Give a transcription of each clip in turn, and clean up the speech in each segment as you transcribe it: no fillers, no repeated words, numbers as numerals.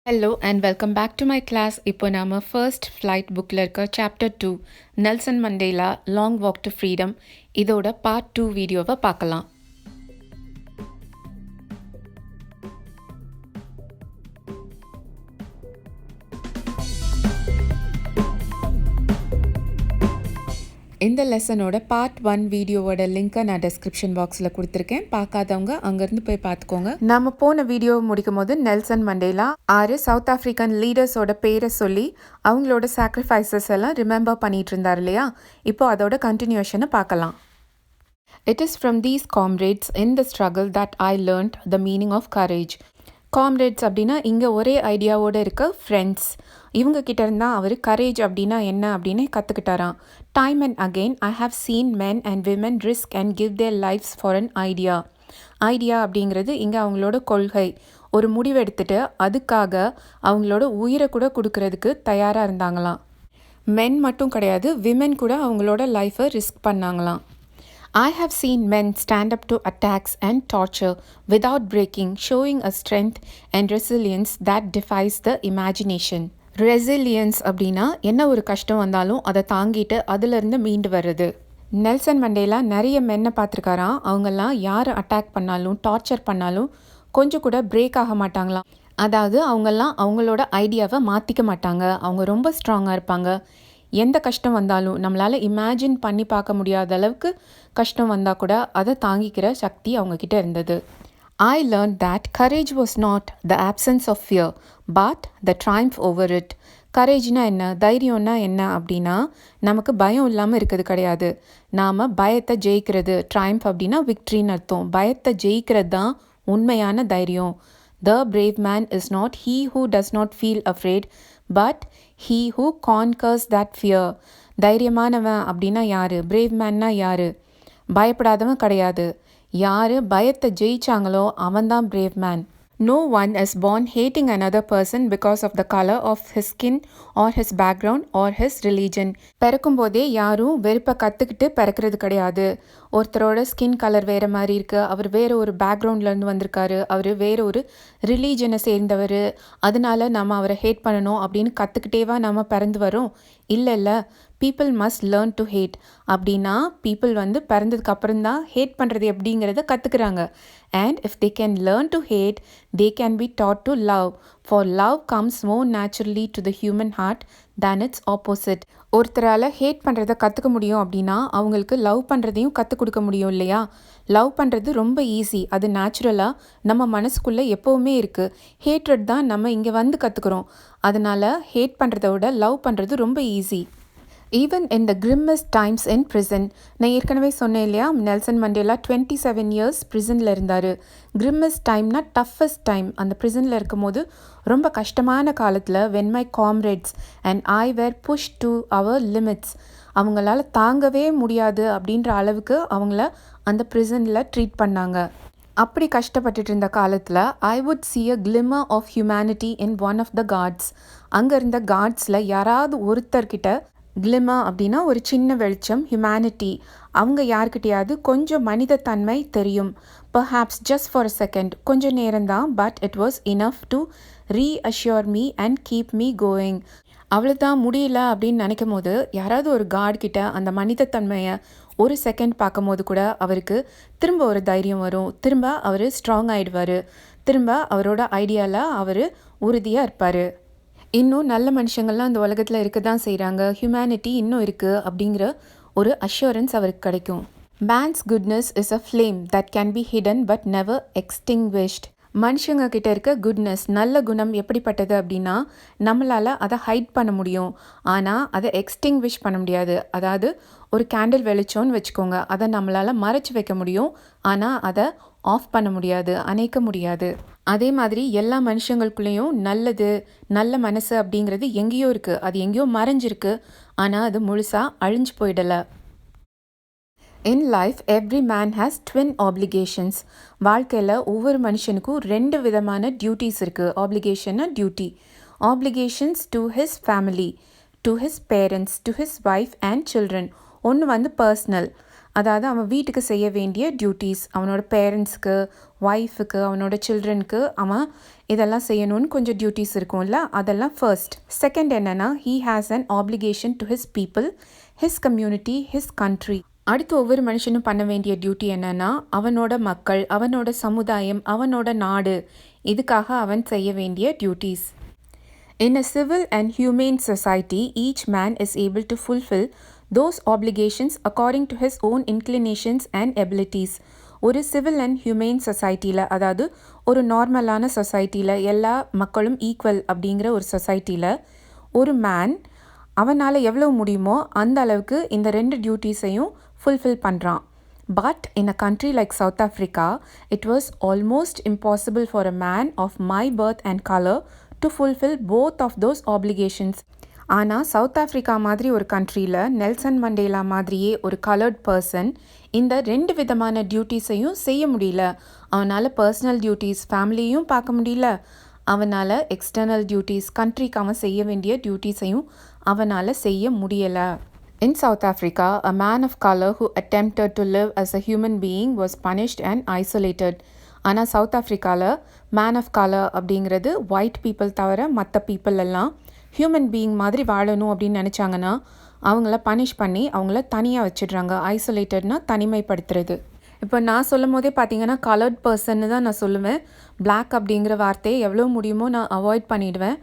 Hello and welcome back to my class. இப்போ நாம first flight bookல இருக்க chapter 2 Nelson Mandela long walk to freedom இதோட part 2 வீடியோவை பார்க்கலாம். இந்த லெசனோட பார்ட் 1 வீடியோவோட லிங்கை நான் டிஸ்கிரிப்ஷன் பாக்ஸில் கொடுத்துருக்கேன். பார்க்காதவங்க அங்கேருந்து போய் பார்த்துக்கோங்க. நம்ம போன வீடியோ முடிக்கும் போது நெல்சன் மண்டேலா 6 சவுத் ஆஃப்ரிக்கன் லீடர்ஸோட பேரை சொல்லி அவங்களோட சாக்ரிஃபைசஸ் எல்லாம் ரிமெம்பர் பண்ணிட்டு இருந்தார் இல்லையா? இப்போ அதோட கண்டினியூஷனை பார்க்கலாம். It is from these comrades in the struggle that I learned the meaning of courage. Comrades அப்படின்னா இங்கே ஒரே ஐடியாவோடு இருக்க ஃப்ரெண்ட்ஸ். இவங்க கிட்ட இருந்தால் அவர் கரேஜ் அப்படின்னா என்ன அப்படின்னு கற்றுக்கிட்டாராம். Time and again I have seen men and women risk and give their lives for an idea. Idea அப்படிங்கிறது இங்கே அவங்களோட கொள்கை. ஒரு முடிவு எடுத்துட்டு அதுக்காக அவங்களோட உயிரை கூட கொடுக்கறதுக்கு தயாராக இருந்தாங்களாம். மென் மட்டும் கிடையாது, விமென் கூட அவங்களோட லைஃப்பை risk பண்ணாங்களாம். I have seen men stand up to attacks and torture without breaking, showing a strength and resilience that defies the imagination. Resilience அப்படின்னா என்ன ஒரு கஷ்டம் வந்தாலும் அதை தாங்கிட்டு அதிலிருந்து மீண்டு வர்றது. நெல்சன் மண்டேலா நிறைய மென்னை பார்த்துருக்காராம். அவங்கெல்லாம் யார் அட்டாக் பண்ணாலும் டார்ச்சர் பண்ணாலும் கொஞ்சம் கூட பிரேக் ஆக மாட்டாங்களாம். அதாவது அவங்கெல்லாம் அவங்களோட ஐடியாவை மாற்றிக்க மாட்டாங்க. அவங்க ரொம்ப ஸ்ட்ராங்காக இருப்பாங்க. எந்த கஷ்டம் வந்தாலும் நம்மளால் இமேஜின் பண்ணி பார்க்க முடியாத அளவுக்கு கஷ்டம் வந்தால் கூட அதை தாங்கிக்கிற சக்தி அவங்கக்கிட்ட இருந்தது. I learned that courage was not the absence of fear, but the triumph over it. கரேஜ்னா என்ன, தைரியம்னா என்ன அப்படின்னா நமக்கு பயம் இல்லாமல் இருக்கிறது கிடையாது. நாம் பயத்தை ஜெயிக்கிறது. ட்ரையம்ஃப் அப்படின்னா விக்ட்ரின்னு அர்த்தம். பயத்தை ஜெயிக்கிறது தான் உண்மையான தைரியம். The brave man is not he who does not feel afraid, but he who conquers that fear. தைரியமானவன் அப்படின்னா யாரு, பிரேவ் மேன்னா யாரு, பயப்படாதவன் கிடையாது. யாரு பயத்தை ஜெயிச்சாங்களோ அவன்தான் brave man. No one is born hating another person because of the color of his skin or his background or his religion. பிறக்கும் போதே யாரும் வெறுப்பை கற்றுக்கிட்டு பிறக்கிறது கிடையாது. ஒருத்தரோட ஸ்கின் கலர் வேறு மாதிரி இருக்குது, அவர் வேறு ஒரு பேக்ரவுண்ட்லேருந்து வந்திருக்காரு, அவர் வேறு ஒரு ரிலீஜனை சேர்ந்தவர், அதனால நம்ம அவரை ஹேட் பண்ணணும் அப்படின்னு கற்றுக்கிட்டேவா நம்ம பிறந்து வரோம்? இல்லை, people must learn to hate. அப்படின்னா பீப்புள் பிறந்ததுக்கு அப்புறம் தான் ஹேட் பண்ணுறது எப்படிங்கிறத கற்றுக்குறாங்க. And if they can learn to hate, they can be taught to love, for love comes more naturally to the human heart than its opposite. ஒருத்தரால் hate பண்ணுறதை கற்றுக்க முடியும் அப்படின்னா அவங்களுக்கு லவ் பண்ணுறதையும் கற்றுக் கொடுக்க முடியும் இல்லையா? லவ் பண்ணுறது ரொம்ப ஈஸி, அது நேச்சுரலாக நம்ம மனசுக்குள்ளே எப்போவுமே இருக்குது. ஹேட்ரட் தான் நம்ம இங்கே கற்றுக்குறோம். அதனால் ஹேட் பண்ணுறத விட லவ் பண்ணுறது ரொம்ப easy. Even in the grimmest times in prison. நான் ஏற்கனவே சொன்னேன் இல்லையா, நெல்சன் மண்டேலா 27 இயர்ஸ் ப்ரிசனில் இருந்தார். கிரிம்மஸ்ட் டைம்னா டஃபஸ்ட் டைம். அந்த ப்ரிசனில் இருக்கும் போது ரொம்ப கஷ்டமான காலத்தில் when my comrades and I were pushed to our limits, அவங்களால தாங்கவே முடியாது அப்படின்ற அளவுக்கு அவங்கள அந்த ப்ரிசனில் ட்ரீட் பண்ணாங்க. அப்படி கஷ்டப்பட்டுட்டு இருந்த காலத்தில் I would see a glimmer of humanity in one of the guards. அங்கே இருந்த கார்ட்ஸில் யாராவது ஒருத்தர்கிட்ட கிளிமர் அப்படின்னா ஒரு சின்ன வெளிச்சம், ஹியூமனிட்டி, அவங்க யார்கிட்டையாவது கொஞ்சம் மனிதத்தன்மை தெரியும். Perhaps just for a second, கொஞ்சம் நேரம்தான், but it was enough to reassure me and keep me going. அவ்வளோதான், முடியல அப்படின்னு நினைக்கும் போது யாராவது ஒரு கார்ட்கிட்ட அந்த மனிதத்தன்மையை ஒரு செகண்ட் பார்க்கும் போது கூட அவருக்கு திரும்ப ஒரு தைரியம் வரும். திரும்ப அவர் ஸ்ட்ராங் ஆகிடுவார். திரும்ப அவரோட ஐடியாவில் அவர் உறுதியாக இருப்பார். இன்னும் நல்ல மனுஷங்கள்லாம் அந்த உலகத்தில் இருக்க தான் செய்கிறாங்க, ஹியூமனிட்டி இன்னும் இருக்குது அப்படிங்கிற ஒரு அஷ்யூரன்ஸ் அவருக்கு கிடைக்கும். Man's goodness is a flame that can be hidden but never extinguished. மனுஷங்க கிட்ட இருக்க குட்னஸ், நல்ல குணம் எப்படிப்பட்டது அப்படின்னா நம்மளால் அதை ஹைட் பண்ண முடியும், ஆனால் அதை எக்ஸ்டிங்விஷ் பண்ண முடியாது. அதாவது ஒரு கேண்டில் வெளிச்சோன்னு வச்சுக்கோங்க, அதை நம்மளால் மறைச்சி வைக்க முடியும், ஆனால் அதை ஆஃப் பண்ண முடியாது, அணைக்க முடியாது. அதே மாதிரி எல்லா மனுஷங்களுக்குள்ளேயும் நல்ல மனசு அப்படிங்கிறது எங்கேயோ இருக்குது, அது எங்கேயோ மறைஞ்சிருக்கு, ஆனால் அது முழுசாக அழிஞ்சு போயிடலை. In life, every man has twin obligations. வாழ்க்கையில் ஒவ்வொரு மனுஷனுக்கும் 2 விதமான டியூட்டிஸ் இருக்குது. ஆப்ளிகேஷன்னா duty. Obligations to his family, to his parents, to his wife and children. ஒன்று பர்சனல், அதாவது அவன் வீட்டுக்கு செய்ய வேண்டிய டியூட்டிஸ், அவனோட பேரண்ட்ஸ்க்கு, ஒய்ஃபுக்கு, அவனோட சில்ட்ரனுக்கு அவன் இதெல்லாம் செய்யணும்னு கொஞ்சம் டியூட்டிஸ் இருக்கும்ல, அதெல்லாம் ஃபர்ஸ்ட். செகண்ட் என்னென்னா, he has an application to his people, his community, his country. அடுத்து ஒவ்வொரு மனுஷனும் பண்ண வேண்டிய டியூட்டி என்னென்னா, அவனோட மக்கள், அவனோட சமுதாயம், அவனோட நாடு, இதுக்காக அவன் செய்ய வேண்டிய duties. In a civil and humane society, each man is able to fulfill those obligations according to his own inclinations and abilities. ஒரு சிவில் அண்ட் ஹியூமேன் சொசைட்டியில், அதாவது ஒரு நார்மலான சொசைட்டியில், எல்லா மக்களும் ஈக்குவல் அப்படிங்கிற ஒரு சொசைட்டியில் ஒரு மேன் அவனால் எவ்வளோ முடியுமோ அந்த அளவுக்கு இந்த 2 டியூட்டிஸையும் ஃபுல்ஃபில் பண்ணுறான். But in a country like South Africa, it was almost impossible for a man of my birth and color to fulfill both of those obligations. ஆனால் சவுத் ஆஃப்ரிக்கா மாதிரி ஒரு கண்ட்ரியில் நெல்சன் மண்டேலா மாதிரியே ஒரு கலர்ட் பர்சன் இந்த 2 விதமான டியூட்டிஸையும் செய்ய முடியல. அவனால் பர்சனல் டியூட்டிஸ் ஃபேமிலியும் பார்க்க முடியல, அவனால் எக்ஸ்டர்னல் டியூட்டிஸ் கண்ட்ரிக்கு அவன் செய்ய வேண்டிய டியூட்டிஸையும் அவனால் செய்ய முடியலை. In South Africa, a man of color who attempted to live as a human being was punished and isolated. ஆனால் சவுத் ஆஃப்ரிக்காவில் மேன் ஆஃப் கலர் அப்படிங்கிறது ஒயிட் பீப்புள் தவிர மற்ற பீப்புள் எல்லாம் ஹியூமன் பீயிங் மாதிரி வாழணும் அப்படின்னு நினச்சாங்கன்னா அவங்கள பனிஷ் பண்ணி அவங்கள தனியாக வச்சிடுறாங்க. ஐசோலேட்டட்னா தனிமைப்படுத்துறது. இப்போ நான் சொல்லும் போதே பார்த்தீங்கன்னா கலர்ட் பர்சன்னு தான் நான் சொல்லுவேன். பிளாக் அப்படிங்கிற வார்த்தையை எவ்வளோ முடியுமோ நான் அவாய்ட் பண்ணிவிடுவேன்.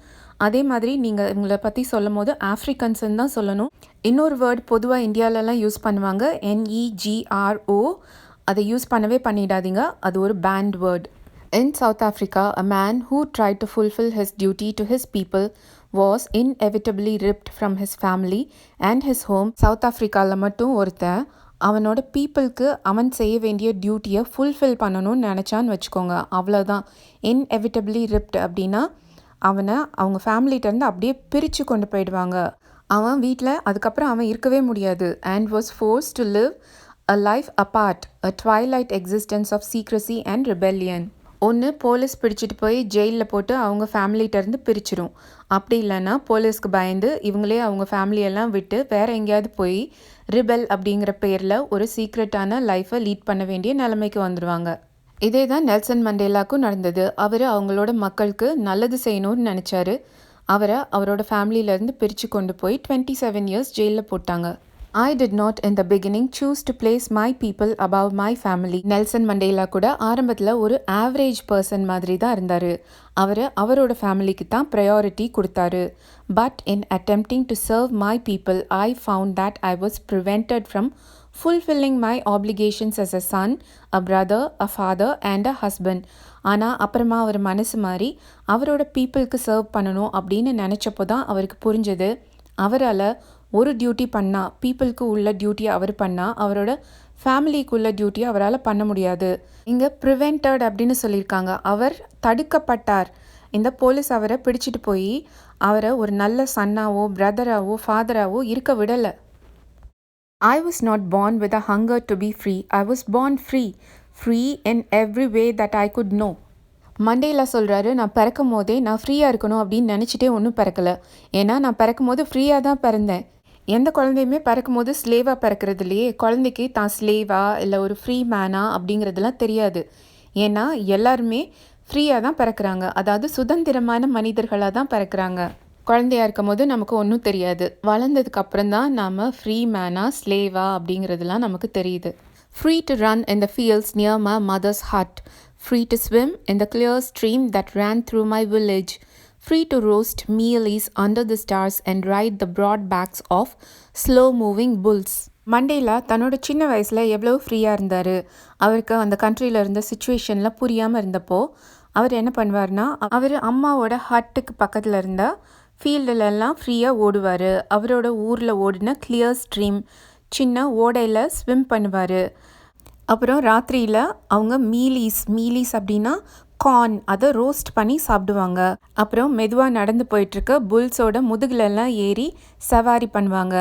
அதே மாதிரி நீங்கள் இவங்களை பற்றி சொல்லும் போது ஆஃப்ரிக்கன்ஸ்ன்னு தான் சொல்லணும். இன்னொரு வேர்ட் பொதுவாக இந்தியாவிலலாம் யூஸ் பண்ணுவாங்க, NEGRO. அதை யூஸ் பண்ணவே பண்ணிடாதீங்க, அது ஒரு banned word. In South Africa, a man who tried to fulfill his duty to his people was inevitably ripped from his family and his home. South ஆஃப்ரிக்காவில் மட்டும் ஒருத்தன் அவனோட பீப்புளுக்கு அவன் செய்ய வேண்டிய டியூட்டியை ஃபுல்ஃபில் பண்ணணும்னு நினச்சான்னு வச்சுக்கோங்க, அவ்வளோதான். inevitably ripped அப்படின்னா அவனை அவங்க ஃபேமிலிகிட்டேருந்து அப்படியே பிரித்து கொண்டு போயிடுவாங்க. அவன் வீட்டில் அதுக்கப்புறம் அவன் இருக்கவே முடியாது. and was forced to live a life apart, a twilight existence of secrecy and rebellion. ஒன்று போலீஸ் பிடிச்சிட்டு போய் ஜெயிலில் போட்டு அவங்க ஃபேமிலிகிட்டேருந்து பிரிச்சிடும். அப்படி இல்லைன்னா போலீஸ்க்கு பயந்து இவங்களே அவங்க ஃபேமிலியெல்லாம் விட்டு வேறு எங்கேயாவது போய் ரிபெல் அப்படிங்கிற பேரில் ஒரு சீக்ரெட்டான லைஃப்பை லீட் பண்ண வேண்டிய நிலைமைக்கு வந்துடுவாங்க. இதே தான் நெல்சன் மண்டேலாவுக்கும் நடந்தது. அவர் அவங்களோட மக்களுக்கு நல்லது செய்யணும்னு நினச்சாரு. அவரை அவரோட ஃபேமிலியிலேருந்து பிரித்து கொண்டு போய் 27 years ஜெயிலில் போட்டாங்க. I did not in the beginning choose to place my people above my family. Nelson Mandela கூட ஆரம்பத்தில் ஒரு ஆவரேஜ் பர்சன் மாதிரி தான் இருந்தார். அவரோட ஃபேமிலிக்கு தான் ப்ரையாரிட்டி கொடுத்தாரு. But in attempting to serve my people, I found that I was prevented from fulfilling my obligations as a son, a brother, a father and a husband. ஆனால் அப்புறமா அவர் மனசு மாறி அவரோட பீப்புளுக்கு சர்வ் பண்ணணும் அப்படின்னு நினச்சப்போ தான் அவருக்கு புரிஞ்சது, அவரால் ஒரு டியூட்டி பண்ணால் பீப்புளுக்கு உள்ள டியூட்டியை அவர் பண்ணால் அவரோட ஃபேமிலிக்குள்ள டியூட்டியை அவரால் பண்ண முடியாது. இங்கே ப்ரிவென்டட் அப்படின்னு சொல்லியிருக்காங்க. அவர் தடுக்கப்பட்டார். இந்த போலீஸ் அவரை பிடிச்சிட்டு போய் அவரை ஒரு நல்ல சன்னாவோ பிரதராவோ ஃபாதராவோ இருக்க விடலை. I was not born with a hunger to be free. I was born free. Free in every way that I could know. Mandela சொல்கிறாரு, நான் பிறக்கும் போதே நான் ஃப்ரீயாக இருக்கணும் அப்படின்னு நினச்சிட்டே ஒன்றும் பிறக்கலை. ஏன்னா நான் பிறக்கும் போது ஃப்ரீயாக தான் பிறந்தேன். எந்த குழந்தையுமே பிறக்கும் போது ஸ்லேவாக பிறக்கிறது இல்லையே. குழந்தைக்கு தான் ஸ்லேவா இல்லை ஒரு ஃப்ரீ மேனா அப்படிங்கிறதுலாம் தெரியாது. ஏன்னா எல்லாருமே ஃப்ரீயாக தான் பிறக்கிறாங்க, அதாவது சுதந்திரமான மனிதர்களாக தான் பிறக்கிறாங்க. குழந்தையாக இருக்கும் போது நமக்கு ஒன்றும் தெரியாது. வளர்ந்ததுக்கு அப்புறம் தான் நாம் ஃப்ரீ மேனா ஸ்லேவா அப்படிங்கிறதுலாம் நமக்கு தெரியுது. Free to run in the fields near my mother's hut. Free to swim in the clear stream that ran through my village. Free to roast mealies under the stars and ride the broad backs of slow-moving bulls. Mandela தன்னோட சின்ன வயசில் எவ்வளோ ஃப்ரீயாக இருந்தார். அவருக்கு அந்த கண்ட்ரியில் இருந்த சுச்சுவேஷனில் புரியாமல் இருந்தப்போ அவர் என்ன பண்ணுவார்னா, அவர் அம்மாவோட ஹட்டுக்கு பக்கத்தில் இருந்த ஃபீல்டுலெல்லாம் ஃப்ரீயாக ஓடுவார். அவரோட ஊரில் ஓடின கிளியர் ஸ்ட்ரீம் சின்ன ஓடையில் ஸ்விம் பண்ணுவார். அப்புறம் ராத்திரியில் அவங்க மீலீஸ் அப்படின்னா கார்ன், அதை ரோஸ்ட் பண்ணி சாப்பிடுவாங்க. அப்புறம் மெதுவாக நடந்து போயிட்டுருக்க புல்ஸோட முதுகுலெல்லாம் ஏறி சவாரி பண்ணுவாங்க.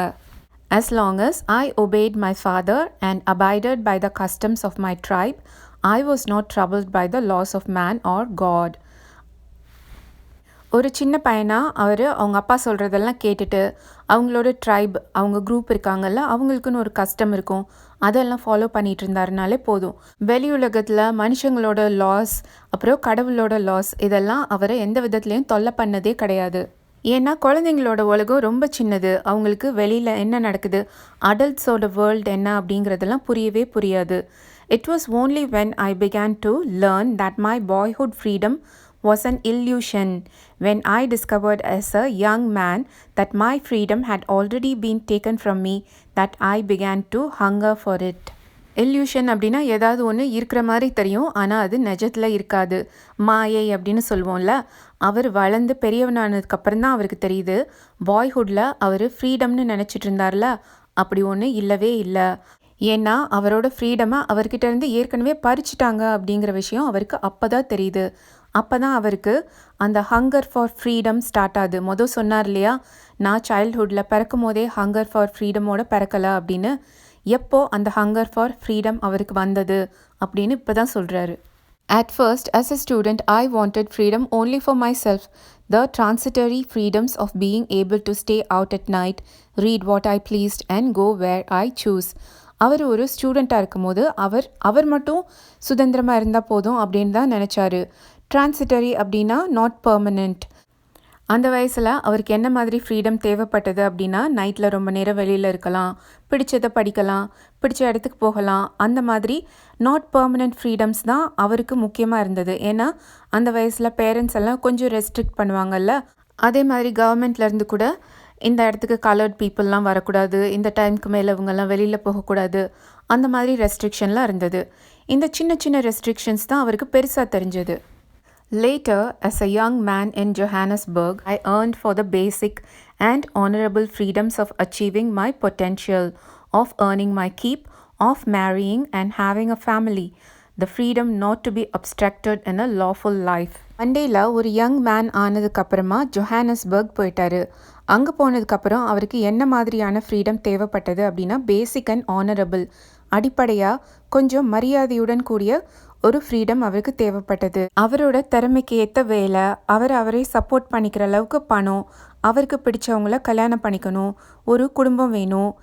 As long as I obeyed my father and abided by the customs of my tribe, I was not troubled by the laws of man or God. ஒரு சின்ன பையனா அவர் அவங்க அப்பா சொல்கிறதெல்லாம் கேட்டுட்டு அவங்களோட ட்ரைப் அவங்க குரூப் இருக்காங்கல்ல அவங்களுக்குன்னு ஒரு கஷ்டம் இருக்கும் அதெல்லாம் ஃபாலோ பண்ணிகிட்டு இருந்தாருனாலே போதும். வெளி உலகத்தில் மனுஷங்களோட லாஸ் அப்புறம் கடவுளோட லாஸ் இதெல்லாம் அவரை எந்த விதத்துலேயும் தொல்லை பண்ணதே கிடையாது. ஏன்னா குழந்தைங்களோட உலகம் ரொம்ப சின்னது. அவங்களுக்கு வெளியில் என்ன நடக்குது, அடல்ட்ஸோட வேர்ல்டு என்ன அப்படிங்கிறதெல்லாம் புரியவே புரியாது. It was only when I began to learn that my boyhood freedom was an illusion, when I discovered as a young man that my freedom had already been taken from me, that I began to hunger for it. Illusion அப்படின்னா ஏதாவது ஒன்று இருக்கிற மாதிரி தெரியும், ஆனால் அது நிஜத்தில் இருக்காது, மாயை அப்படின்னு சொல்லுவோம்ல. அவர் வளர்ந்து பெரியவனானதுக்கப்புறம் தான் அவருக்கு தெரியுது பாய்ஹுட்டில் அவர் ஃப்ரீடம்னு நினச்சிட்டு இருந்தார்ல, அப்படி ஒன்று இல்லவே இல்லை. ஏன்னா அவரோட ஃப்ரீடமை அவர்கிட்ட இருந்து ஏற்கனவே பறிச்சிட்டாங்க அப்படிங்கிற விஷயம் அவருக்கு அப்போ தான் தெரியுது. அப்போ தான் அவருக்கு அந்த ஹங்கர் ஃபார் ஃப்ரீடம் ஸ்டார்ட் ஆகுது. சொன்னார் இல்லையா, நான் சைல்ட்ஹுட்டில் பிறக்கும் போதே ஹங்கர் ஃபார் ஃப்ரீடமோட பிறக்கலை அப்படின்னு. எப்போ அந்த ஹங்கர் ஃபார் ஃப்ரீடம் அவருக்கு வந்தது அப்படின்னு இப்போ தான் சொல்கிறாரு. At first, as a student, I wanted freedom only for myself, the transitory freedoms of being able to stay out at night, read what I pleased and go where I choose. அவர் ஒரு ஸ்டூடெண்ட்டாக இருக்கும்போது அவர் மட்டும் சுதந்திரமாக இருந்தால் போதும் அப்படின்னு தான் நினச்சாரு. Transitory அப்படின்னா நாட் பர்மனெண்ட். அந்த வயசில் அவருக்கு என்ன மாதிரி ஃப்ரீடம் தேவைப்பட்டது அப்படின்னா, நைட்டில் ரொம்ப நேரம் வெளியில் இருக்கலாம், பிடிச்சதை படிக்கலாம், பிடிச்ச இடத்துக்கு போகலாம், அந்த மாதிரி நாட் பர்மனெண்ட் ஃப்ரீடம்ஸ் தான் அவருக்கு முக்கியமாக இருந்தது. ஏன்னா அந்த வயசில் பேரண்ட்ஸ் எல்லாம் கொஞ்சம் ரெஸ்ட்ரிக்ட் பண்ணுவாங்கல்ல. அதே மாதிரி கவர்மெண்ட்லேருந்து கூட இந்த இடத்துக்கு கலர்ட் பீப்புளெலாம் வரக்கூடாது, இந்த டைமுக்கு மேலே இவங்கெல்லாம் வெளியில் போகக்கூடாது, அந்த மாதிரி ரெஸ்ட்ரிக்ஷன்லாம் இருந்தது. இந்த சின்ன சின்ன ரெஸ்ட்ரிக்ஷன்ஸ் தான் அவருக்கு பெருசாக தெரிஞ்சது. Later, as a young man in Johannesburg, I earned for the basic and honorable freedoms of achieving my potential, of earning my keep, of marrying and having a family, the freedom not to be abstracted in a lawful life. Mandela ஒரு young man ஆனதுக்கப்புறமா Johannesburg போயிட்டாரு. அங்கே போனதுக்கப்புறம் அவருக்கு என்ன மாதிரியான freedom தேவைப்பட்டது அப்படின்னா, பேசிக் அண்ட் ஆனரபிள், அடிப்படையாக கொஞ்சம் மரியாதையுடன் கூடிய ஒரு ஃப்ரீடம் அவருக்கு தேவைப்பட்டது. அவரோட திறமைக்கு ஏற்ற வேலை, அவரை சப்போர்ட் பண்ணிக்கிற அளவுக்கு பணம், அவருக்கு பிடிச்சவங்கள கல்யாணம் பண்ணிக்கணும், ஒரு குடும்பம் வேணும்.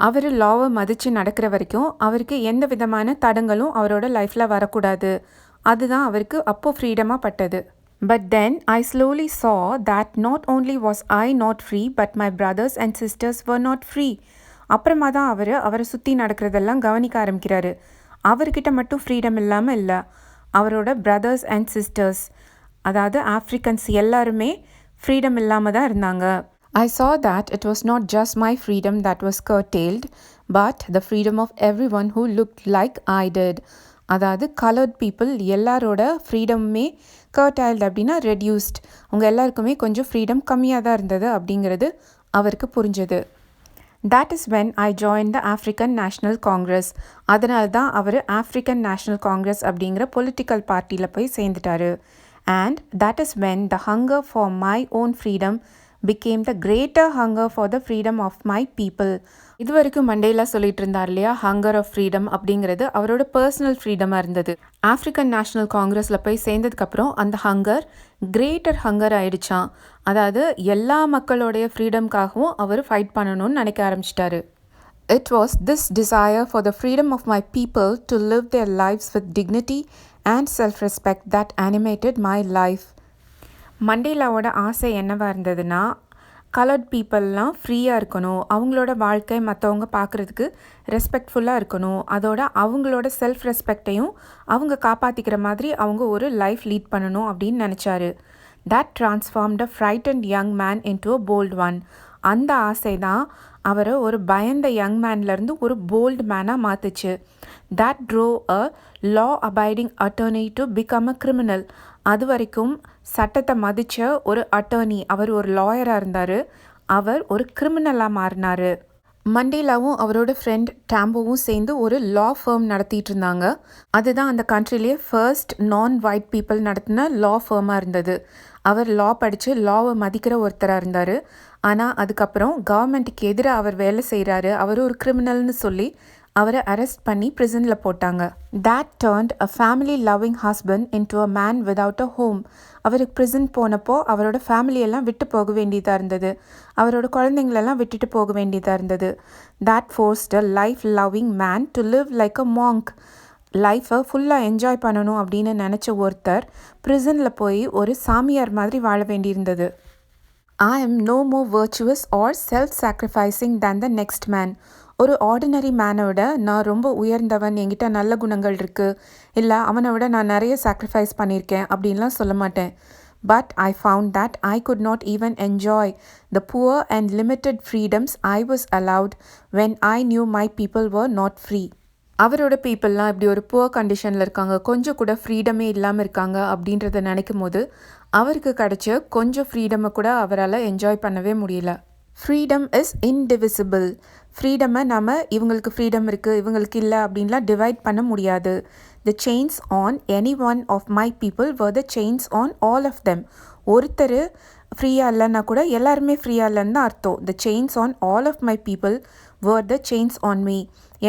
அவர் லாவை மதித்து நடக்கிற வரைக்கும் அவருக்கு எந்த விதமான தடங்களும் அவரோட லைஃப்பில் வரக்கூடாது. அதுதான் அவருக்கு அப்போ ஃப்ரீடமாக பட்டது. But then I slowly saw that not only was I not free, but my brothers and sisters were not free. அப்புறமா தான் அவரை சுற்றி நடக்கிறதெல்லாம் கவனிக்க ஆரம்பிக்கிறாரு. அவர்கிட்ட மட்டும் ஃப்ரீடம் இல்லாமல் இல்லை, அவரோட பிரதர்ஸ் அண்ட் சிஸ்டர்ஸ், அதாவது ஆஃப்ரிக்கன்ஸ் எல்லாருமே ஃப்ரீடம் இல்லாமல் தான் இருந்தாங்க. I saw that it was not just my freedom that was curtailed, but the freedom of everyone who looked like I did. அதாவது கலர்ட் பீப்புள் எல்லாரோட ஃப்ரீடமுமே கர்டைல்டு அப்படின்னா ரெடியூஸ்ட், அவங்க எல்லாருக்குமே கொஞ்சம் ஃப்ரீடம் கம்மியாக தான் இருந்தது அப்படிங்கிறது அவருக்கு புரிஞ்சது. That is when I joined the African National Congress. அதனால தான் அவர் ஆஃப்ரிக்கன் நேஷ்னல் காங்கிரஸ் அப்படிங்கிற பொலிட்டிக்கல் பார்ட்டியில் போய் சேர்ந்துட்டாரு. And that is when the hunger for my own freedom became the greater hunger for the freedom of my people. இது வரைக்கும் Mandela சொல்லிட்டு இருந்தார் இல்லையா, ஹங்கர் ஆஃப் ஃப்ரீடம் அப்படிங்கிறது அவரோட பர்சனல் ஃப்ரீடமாக இருந்தது. ஆஃப்ரிக்கன் நேஷ்னல் காங்கிரஸில் போய் சேர்ந்ததுக்கப்புறம் அந்த ஹங்கர் கிரேட்டர் ஹங்கர் ஆயிடுச்சான். அதாவது எல்லா மக்களோடைய ஃப்ரீடம்காகவும் அவர் ஃபைட் பண்ணணும்னு நினைக்க ஆரம்பிச்சிட்டாரு. It was this desire for the freedom of my people to live their lives with dignity and self-respect that animated my life. மண்டேலாவோட ஆசை என்னவாக இருந்ததுன்னா, கலர்ட் பீப்புளெலாம் ஃப்ரீயாக இருக்கணும், அவங்களோட வாழ்க்கை மற்றவங்க பார்க்குறதுக்கு ரெஸ்பெக்ட்ஃபுல்லாக இருக்கணும், அதோட அவங்களோட செல்ஃப் ரெஸ்பெக்டையும் அவங்க காப்பாற்றிக்கிற மாதிரி அவங்க ஒரு லைஃப் லீட் பண்ணணும் அப்படின்னு நினச்சாரு. That transformed a frightened young man into a bold one. அந்த ஆசை தான் அவரை ஒரு பயந்த யங் மேன்லேருந்து ஒரு bolt மேனாக மாற்றுச்சு. That drove a law-abiding attorney to become a criminal. அது வரைக்கும் சட்டத்தை மதித்த ஒரு அட்டர்னி, அவர் ஒரு லாயராக இருந்தார், அவர் ஒரு கிரிமினலாக மாறினார். மண்டேலாவும் அவரோட ஃப்ரெண்ட் டாம்போவும் சேர்ந்து ஒரு லா ஃபர்ம் நடத்திட்டு இருந்தாங்க. அதுதான் அந்த கண்ட்ரிலேயே ஃபர்ஸ்ட் நான் ஒயிட் பீப்புள் நடத்தின லா ஃபர்மாக இருந்தது. அவர் லா படித்து லாவை மதிக்கிற ஒருத்தராக இருந்தார். ஆனால் அதுக்கப்புறம் கவர்மெண்ட்டுக்கு எதிராக அவர் வேலை செய்கிறாரு, அவர் ஒரு கிரிமினல்னு சொல்லி அவரை அரெஸ்ட் பண்ணி ப்ரிசனில் போட்டாங்க. That turned a family-loving husband into a man without a home. அவருக்கு ப்ரிசன் போனப்போ அவரோட ஃபேமிலியெல்லாம் விட்டு போக வேண்டியதாக இருந்தது. அவரோட குழந்தைங்களெல்லாம் விட்டுட்டு போக வேண்டியதாக இருந்தது. That forced a life-loving man to live like a monk. லைஃப்பை ஃபுல்லாக என்ஜாய் பண்ணணும் அப்படின்னு நினச்ச ஒருத்தர் ப்ரிசனில் போய் ஒரு சாமியார் மாதிரி வாழ வேண்டியிருந்தது. I am no more virtuous or self-sacrificing than the next man. ஒரு ஆர்டினரி மேனை விட நான் ரொம்ப உயர்ந்தவன், என்கிட்ட நல்ல குணங்கள் இருக்குது, இல்லை அவனை விட நான் நிறைய சாக்ரிஃபைஸ் பண்ணியிருக்கேன் அப்படின்லாம் சொல்ல மாட்டேன். But I found that I could not even enjoy the poor and limited freedoms I was allowed when I knew my people were not free. அவரோட பீப்புளெலாம் இப்படி ஒரு புவர் கண்டிஷனில் இருக்காங்க, கொஞ்சம் கூட ஃப்ரீடமே இல்லாமல் இருக்காங்க அப்படின்றத நினைக்கும் போது அவருக்கு கிடைச்ச கொஞ்சம் ஃப்ரீடமை கூட அவரால் என்ஜாய் பண்ணவே முடியல. Freedom is indivisible. ஃப்ரீடமை நம்ம இவங்களுக்கு ஃப்ரீடம் இருக்குது இவங்களுக்கு இல்லை அப்படின்லாம் டிவைட் பண்ண முடியாது. The chains on any one of my people were the chains on all of them. ஒருத்தர் ஃப்ரீயாக இல்லைன்னா கூட எல்லாருமே ஃப்ரீயாக இல்லைன்னு தான் அர்த்தம். The chains on all of my people were the chains on me.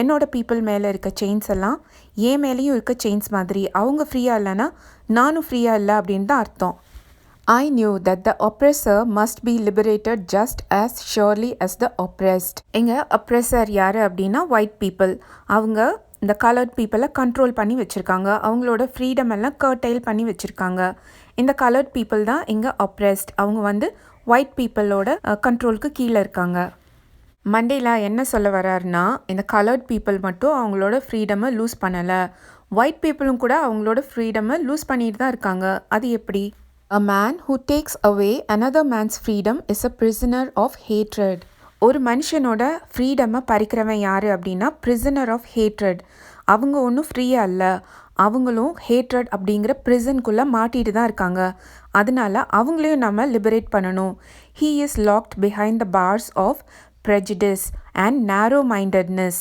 என்னோட பீப்புள் மேலே இருக்க செயின்ஸ் எல்லாம் என் மேலேயும் இருக்க செயின்ஸ் மாதிரி. அவங்க ஃப்ரீயாக இல்லைன்னா நானும் ஃப்ரீயாக இல்லை அப்படின்னு தான் அர்த்தம். I knew that the oppressor must be liberated just as surely as the oppressed. இங்கே oppressor யார் அப்படின்னா ஒயிட் பீப்புள். அவங்க இந்த கலர்ட் பீப்புளை கண்ட்ரோல் பண்ணி வச்சுருக்காங்க, அவங்களோட ஃப்ரீடம் எல்லாம் கர்டைல் பண்ணி வச்சுருக்காங்க. இந்த கலர்ட் பீப்புள் தான் இங்கே oppressed. அவங்க வந்து ஒயிட் பீப்புளோட கண்ட்ரோலுக்கு கீழே இருக்காங்க. மண்டேலா என்ன சொல்ல வர்றாருன்னா, இந்த கலர்ட் பீப்புள் மட்டும் அவங்களோட ஃப்ரீடமை லூஸ் பண்ணலை, ஒயிட் பீப்புளும் கூட அவங்களோட ஃப்ரீடமை லூஸ் பண்ணிட்டு தான் இருக்காங்க. அது எப்படி? A man who takes away another man's freedom is a prisoner of hatred. ஒரு மனுஷனோட ஃப்ரீடமை பறிக்கிறவன் யார் அப்படின்னா prisoner of hatred. அவங்க ஒன்றும் ஃப்ரீயாக இல்லை, அவங்களும் ஹேட்ரட் அப்படிங்கிற ப்ரிசனுக்குள்ளே மாட்டிட்டு தான் இருக்காங்க. அதனால அவங்களையும் நம்ம லிபரேட் பண்ணணும். He is locked behind the bars of prejudice and narrow-mindedness.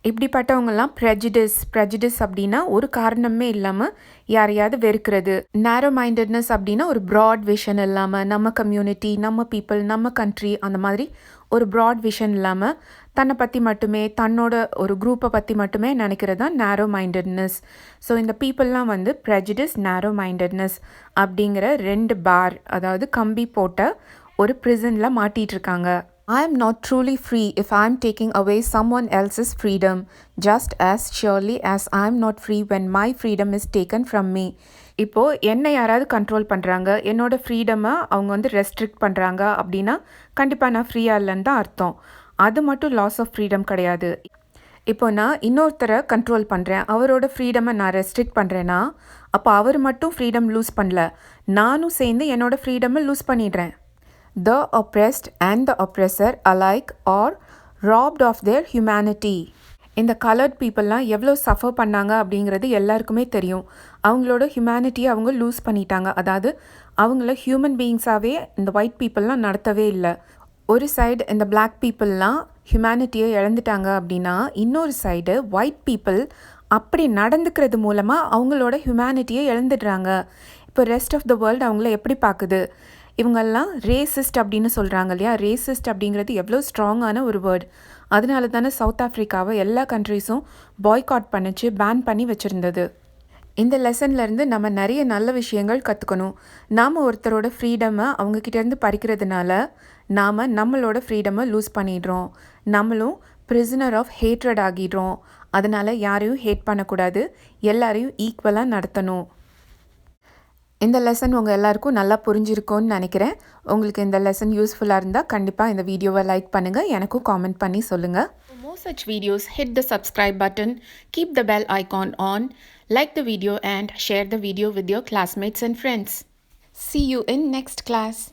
இப்படிப்பட்டவங்கெல்லாம் ப்ரெஜிடிஸ் அப்படின்னா ஒரு காரணமே இல்லாமல் யாரையாவது வெறுக்கிறது. நேரோ மைண்டட்னஸ் அப்படின்னா ஒரு ப்ராட் விஷன் இல்லாமல், நம்ம கம்யூனிட்டி, நம்ம பீப்புள், நம்ம கண்ட்ரி, அந்த மாதிரி ஒரு ப்ராட் விஷன் இல்லாமல் தன்னை பற்றி மட்டுமே, தன்னோட ஒரு குரூப்பை பற்றி மட்டுமே நினைக்கிறது தான் நேரோ மைண்டட்னஸ். ஸோ இந்த பீப்புளெலாம் வந்து ப்ரெஜிடிஸ், நேரோ மைண்டட்னஸ் அப்படிங்கிற 2 பார், அதாவது கம்பி போட்ட ஒரு ப்ரிசனில் மாட்டிகிட்ருக்காங்க. I am not truly free if I am taking away someone else's freedom, just as surely as I am not free when my freedom is taken from me. இப்போது என்னை யாராவது கண்ட்ரோல் பண்ணுறாங்க, என்னோட ஃப்ரீடமை அவங்க வந்து ரெஸ்ட்ரிக்ட் பண்ணுறாங்க அப்படின்னா கண்டிப்பாக நான் ஃப்ரீயாக இல்லைன்னு தான் அர்த்தம். அது மட்டும் லாஸ் ஆஃப் ஃப்ரீடம் கிடையாது. இப்போ நான் இன்னொருத்தரை கண்ட்ரோல் பண்ணுறேன், அவரோட ஃப்ரீடமை நான் ரெஸ்ட்ரிக்ட் பண்ணுறேன்னா அப்போ அவர் மட்டும் ஃப்ரீடம் லூஸ் பண்ணல, நானும் சேர்ந்து என்னோட ஃப்ரீடமை லூஸ் பண்ணிடுறேன். The oppressed and the oppressor alike are robbed of their humanity. இந்த கலர்ட் பீப்புளெலாம் எவ்வளோ சஃபர் பண்ணாங்க அப்படிங்கிறது எல்லாருக்குமே தெரியும். அவங்களோட ஹியூமனிட்டியை அவங்க லூஸ் பண்ணிட்டாங்க. அதாவது அவங்கள ஹியூமன் பீயிங்ஸாகவே இந்த ஒயிட் பீப்புளெலாம் நடத்தவே இல்லை. ஒரு சைடு இந்த பிளாக் பீப்புளெலாம் ஹியூமனிட்டியை இழந்துட்டாங்க அப்படின்னா இன்னொரு சைடு ஒயிட் பீப்புள் அப்படி நடந்துக்கிறது மூலமாக அவங்களோட ஹியூமனிட்டியை இழந்துடுறாங்க. இப்போ ரெஸ்ட் ஆஃப் த வேர்ல்டு அவங்கள எப்படி பார்க்குது? இவங்கெல்லாம் ரேசிஸ்ட் அப்படின்னு சொல்கிறாங்க இல்லையா? ரேசிஸ்ட் அப்படிங்கிறது எவ்வளோ ஸ்ட்ராங்கான ஒரு வேர்டு. அதனால தானே சவுத் ஆஃப்ரிக்காவை எல்லா கண்ட்ரீஸும் பாய்காட் பண்ணிச்சு, பேன் பண்ணி வச்சுருந்தது. இந்த லெசன்லேருந்து நம்ம நிறைய நல்ல விஷயங்கள் கற்றுக்கணும். நாம் ஒருத்தரோட ஃப்ரீடமை அவங்கக்கிட்டேருந்து பறிக்கிறதுனால நாம் நம்மளோட ஃப்ரீடமை லூஸ் பண்ணிடுறோம், நம்மளும் ப்ரிசனர் ஆஃப் ஹேட்ரட் ஆகிடுறோம். அதனால் யாரையும் ஹேட் பண்ணக்கூடாது, எல்லாரையும் ஈக்குவலாக நடத்தணும். இந்த லெசன் உங்கள் எல்லாருக்கும் நல்லா புரிஞ்சிருக்கும்னு நினைக்கிறேன். உங்களுக்கு இந்த லெசன் யூஸ்ஃபுல்லாக இருந்தால் கண்டிப்பாக இந்த வீடியோவை லைக் பண்ணுங்கள், எனக்கும் காமெண்ட் பண்ணி சொல்லுங்கள். For more such videos, hit the subscribe button, keep the bell icon on, like the video and share the video with your classmates and friends. See you in next class.